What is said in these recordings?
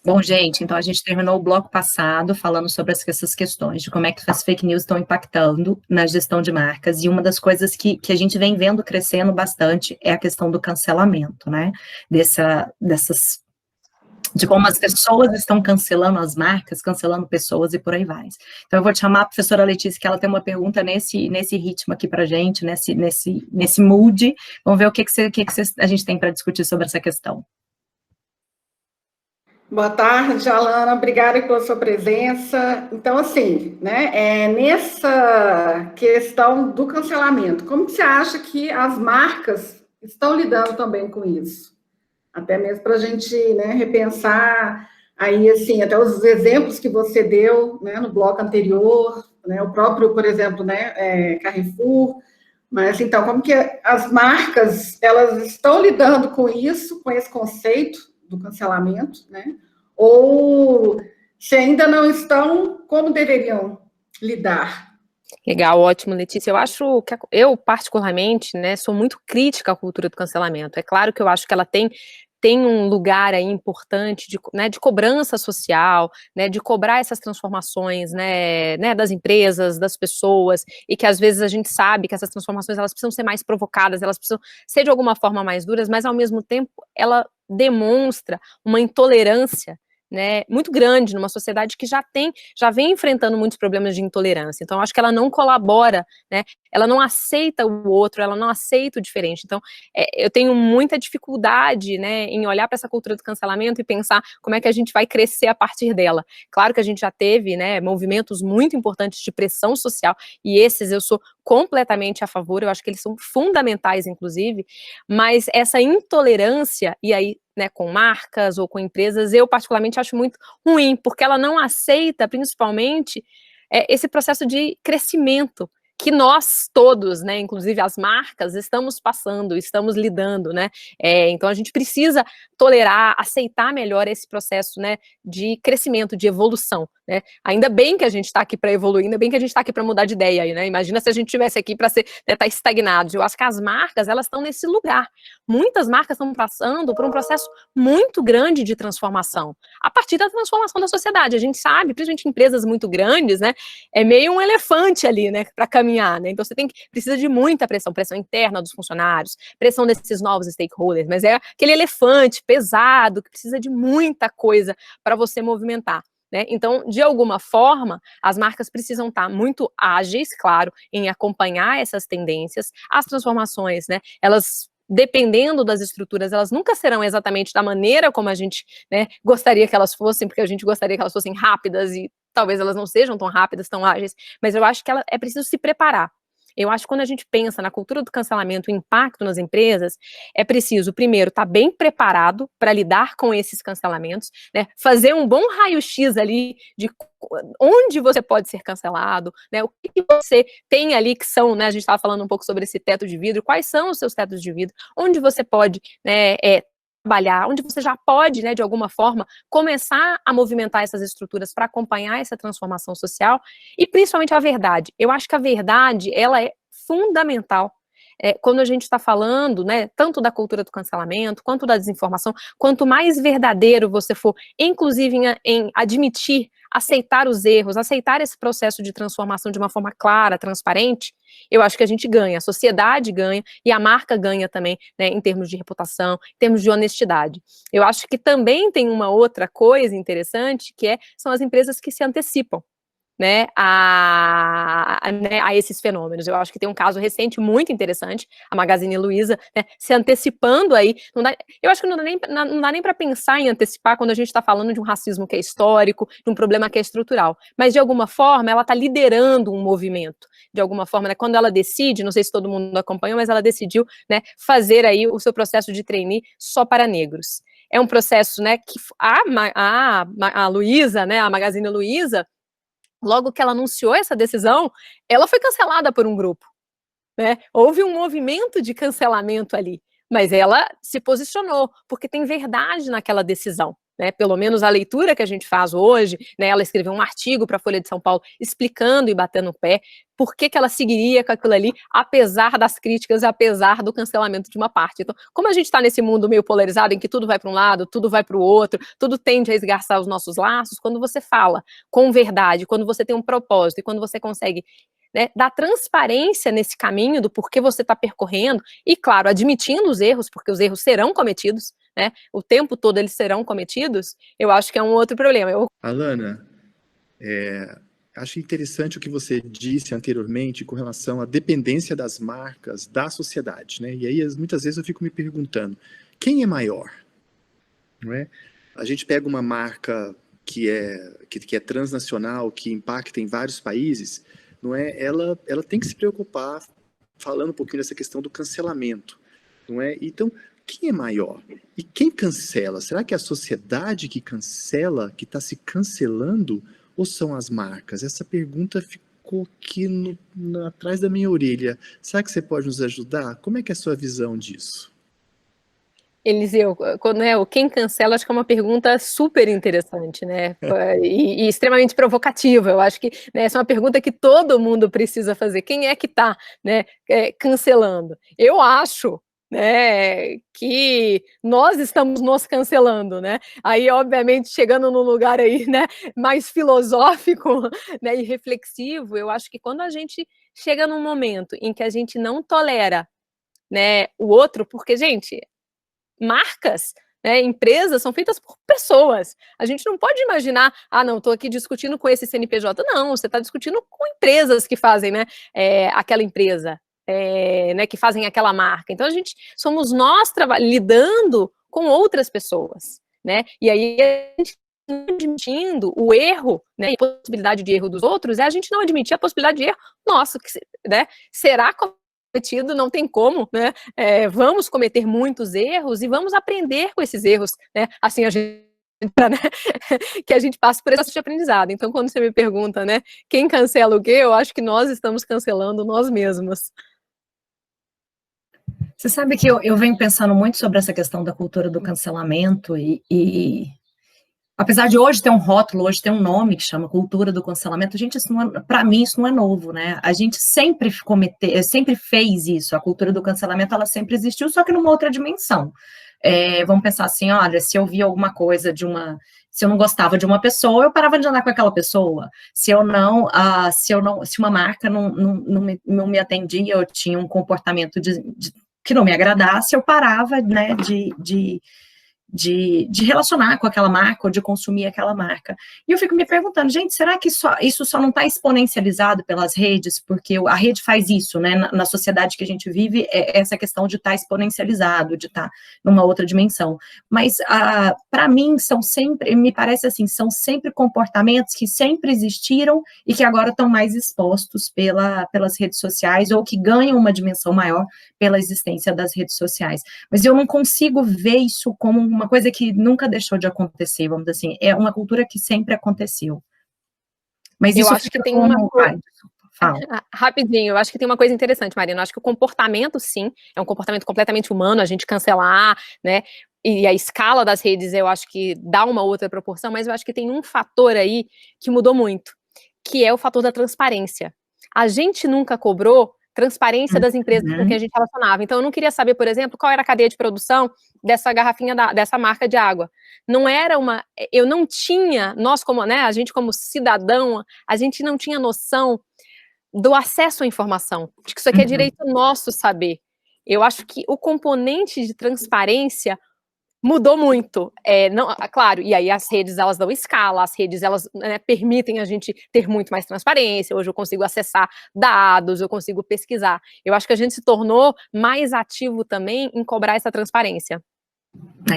Bom, gente, então a gente terminou o bloco passado falando sobre essas questões de como é que as fake news estão impactando na gestão de marcas, e uma das coisas que a gente vem vendo crescendo bastante é a questão do cancelamento, né, de como as pessoas estão cancelando as marcas, cancelando pessoas e por aí vai. Então eu vou te chamar a professora Letícia, que ela tem uma pergunta nesse ritmo aqui pra gente, nesse mood. Vamos ver o que a gente tem para discutir sobre essa questão. Boa tarde, Alana, obrigada pela sua presença. Então, assim, né, nessa questão do cancelamento, como que você acha que as marcas estão lidando também com isso? Até mesmo para a gente, né, repensar aí, assim, até os exemplos que você deu, né, no bloco anterior, né, o próprio, por exemplo, né, Carrefour, mas, então, como que as marcas, elas estão lidando com isso, com esse conceito do cancelamento, né? Ou se ainda não estão, como deveriam lidar? Legal, ótimo, Letícia. Eu acho que eu, particularmente, né, sou muito crítica à cultura do cancelamento. É claro que eu acho que ela tem um lugar aí importante de cobrança social, né, de cobrar essas transformações, né, das empresas, das pessoas, e que às vezes a gente sabe que essas transformações elas precisam ser mais provocadas, elas precisam ser de alguma forma mais duras, mas ao mesmo tempo ela demonstra uma intolerância, né, muito grande numa sociedade que já vem enfrentando muitos problemas de intolerância. Então, acho que ela não colabora, né, ela não aceita o outro, ela não aceita o diferente. Então, eu tenho muita dificuldade, né, em olhar para essa cultura do cancelamento e pensar como é que a gente vai crescer a partir dela. Claro que a gente já teve, né, movimentos muito importantes de pressão social, e esses eu sou completamente a favor, eu acho que eles são fundamentais, inclusive, mas essa intolerância, e aí, né, com marcas ou com empresas, eu particularmente acho muito ruim, porque ela não aceita, principalmente, esse processo de crescimento que nós todos, né, inclusive as marcas, estamos passando, estamos lidando, né, então a gente precisa tolerar, aceitar melhor esse processo, né, de crescimento, de evolução, né, ainda bem que a gente está aqui para evoluir, ainda bem que a gente está aqui para mudar de ideia aí, né, imagina se a gente estivesse aqui para estar estagnados. Eu acho que as marcas, elas estão nesse lugar, muitas marcas estão passando por um processo muito grande de transformação, a partir da transformação da sociedade, a gente sabe, principalmente empresas muito grandes, né, é meio um elefante ali, né, para caminhar, né, então você precisa de muita pressão interna dos funcionários, pressão desses novos stakeholders, mas é aquele elefante pesado, que precisa de muita coisa para você movimentar, né, então, de alguma forma, as marcas precisam estar muito ágeis, claro, em acompanhar essas tendências, as transformações, né, elas, dependendo das estruturas, elas nunca serão exatamente da maneira como a gente, né, gostaria que elas fossem, porque a gente gostaria que elas fossem rápidas e talvez elas não sejam tão rápidas, tão ágeis, mas eu acho que é preciso se preparar. Eu acho que quando a gente pensa na cultura do cancelamento, o impacto nas empresas, é preciso, primeiro, estar bem preparado para lidar com esses cancelamentos, né, fazer um bom raio-x ali de onde você pode ser cancelado, né, o que você tem ali que são, né, a gente estava falando um pouco sobre esse teto de vidro, quais são os seus tetos de vidro, onde você pode, né, trabalhar, onde você já pode, né, de alguma forma, começar a movimentar essas estruturas para acompanhar essa transformação social, e principalmente a verdade. Eu acho que a verdade, ela é fundamental. Quando a gente está falando, né, tanto da cultura do cancelamento, quanto da desinformação, quanto mais verdadeiro você for, inclusive em admitir, aceitar os erros, aceitar esse processo de transformação de uma forma clara, transparente, eu acho que a gente ganha, a sociedade ganha e a marca ganha também, né, em termos de reputação, em termos de honestidade. Eu acho que também tem uma outra coisa interessante, que são as empresas que se antecipam, né, a esses fenômenos. Eu acho que tem um caso recente muito interessante, a Magazine Luiza, né, se antecipando aí, eu acho que não dá nem para pensar em antecipar quando a gente está falando de um racismo que é histórico, de um problema que é estrutural, mas de alguma forma ela está liderando um movimento, de alguma forma, né, quando ela decide, não sei se todo mundo acompanhou, mas ela decidiu, né, fazer aí o seu processo de trainee só para negros. É um processo, né, que a Luiza, né, a Magazine Luiza, logo que ela anunciou essa decisão, ela foi cancelada por um grupo, né? Houve um movimento de cancelamento ali, mas ela se posicionou, porque tem verdade naquela decisão, né, pelo menos a leitura que a gente faz hoje, né, ela escreveu um artigo para a Folha de São Paulo explicando e batendo o pé por que ela seguiria com aquilo ali, apesar das críticas, apesar do cancelamento de uma parte. Então, como a gente está nesse mundo meio polarizado, em que tudo vai para um lado, tudo vai para o outro, tudo tende a esgarçar os nossos laços, quando você fala com verdade, quando você tem um propósito, e quando você consegue, né, dar transparência nesse caminho do porquê você está percorrendo, e claro, admitindo os erros, porque os erros serão cometidos, né, o tempo todo eles serão cometidos, eu acho que é um outro problema. Alana, acho interessante o que você disse anteriormente com relação à dependência das marcas da sociedade, né? E aí, muitas vezes eu fico me perguntando, quem é maior? Não é? A gente pega uma marca que é transnacional, que impacta em vários países, não é? Ela tem que se preocupar, falando um pouquinho dessa questão do cancelamento, não é? Então, quem é maior? E quem cancela? Será que é a sociedade que cancela, que está se cancelando, ou são as marcas? Essa pergunta ficou aqui atrás da minha orelha. Será que você pode nos ajudar? Como é que é a sua visão disso? Eliseu, quem cancela, acho que é uma pergunta super interessante, né, e extremamente provocativa. Eu acho que, né, essa é uma pergunta que todo mundo precisa fazer. Quem é que está, né, cancelando? Eu acho, né, que nós estamos nos cancelando, né, aí obviamente chegando num lugar aí, né, mais filosófico, né, e reflexivo, eu acho que quando a gente chega num momento em que a gente não tolera, né, o outro, porque, gente, marcas, né, empresas são feitas por pessoas. A gente não pode imaginar, não, estou aqui discutindo com esse CNPJ. Não, você está discutindo com empresas que fazem, né, aquela empresa, né, que fazem aquela marca. Então, somos nós lidando com outras pessoas, né, e aí a gente não admitindo o erro, né, e a possibilidade de erro dos outros, a gente não admitir a possibilidade de erro nosso, né, será cometido, não tem como, né, vamos cometer muitos erros e vamos aprender com esses erros, né, assim a gente, né, que a gente passa por esse processo de aprendizado. Então, quando você me pergunta, né, quem cancela o quê, eu acho que nós estamos cancelando nós mesmos. Você sabe que eu venho pensando muito sobre essa questão da cultura do cancelamento e apesar de hoje ter um rótulo, hoje ter um nome que chama cultura do cancelamento, gente, para mim isso não é novo, né? A gente sempre fez isso, a cultura do cancelamento, ela sempre existiu, só que numa outra dimensão. Vamos pensar assim, olha, se eu via alguma coisa se eu não gostava de uma pessoa, eu parava de andar com aquela pessoa. Se uma marca não me atendia, eu tinha um comportamento que não me agradasse, eu parava, né, de relacionar com aquela marca ou de consumir aquela marca. E eu fico me perguntando, gente, será que isso só não está exponencializado pelas redes? Porque a rede faz isso, né? Na sociedade que a gente vive, essa questão de estar exponencializado, de estar numa outra dimensão. Mas, para mim, me parece assim, são sempre comportamentos que sempre existiram e que agora estão mais expostos pelas redes sociais ou que ganham uma dimensão maior pela existência das redes sociais. Mas eu não consigo ver isso como uma coisa que nunca deixou de acontecer, vamos dizer assim, é uma cultura que sempre aconteceu. Mas eu isso acho que tem uma coisa... Fala. Rapidinho, eu acho que tem uma coisa interessante, Marina, eu acho que o comportamento, sim, é um comportamento completamente humano, a gente cancelar, né, e a escala das redes, eu acho que dá uma outra proporção, mas eu acho que tem um fator aí que mudou muito, que é o fator da transparência. A gente nunca cobrou transparência das empresas com quem a gente relacionava. Então, eu não queria saber, por exemplo, qual era a cadeia de produção dessa garrafinha, dessa marca de água. Eu não tinha, nós como, né, a gente como cidadão, a gente não tinha noção do acesso à informação, de que isso aqui é direito nosso saber. Eu acho que o componente de transparência mudou muito, claro, e aí as redes, elas dão escala, as redes, elas, né, permitem a gente ter muito mais transparência, hoje eu consigo acessar dados, eu consigo pesquisar, eu acho que a gente se tornou mais ativo também em cobrar essa transparência.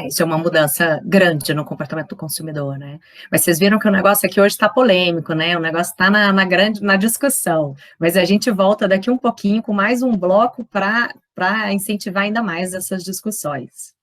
Isso é uma mudança grande no comportamento do consumidor, né? Mas vocês viram que o negócio aqui hoje está polêmico, né? O negócio está na discussão, mas a gente volta daqui um pouquinho com mais um bloco para incentivar ainda mais essas discussões.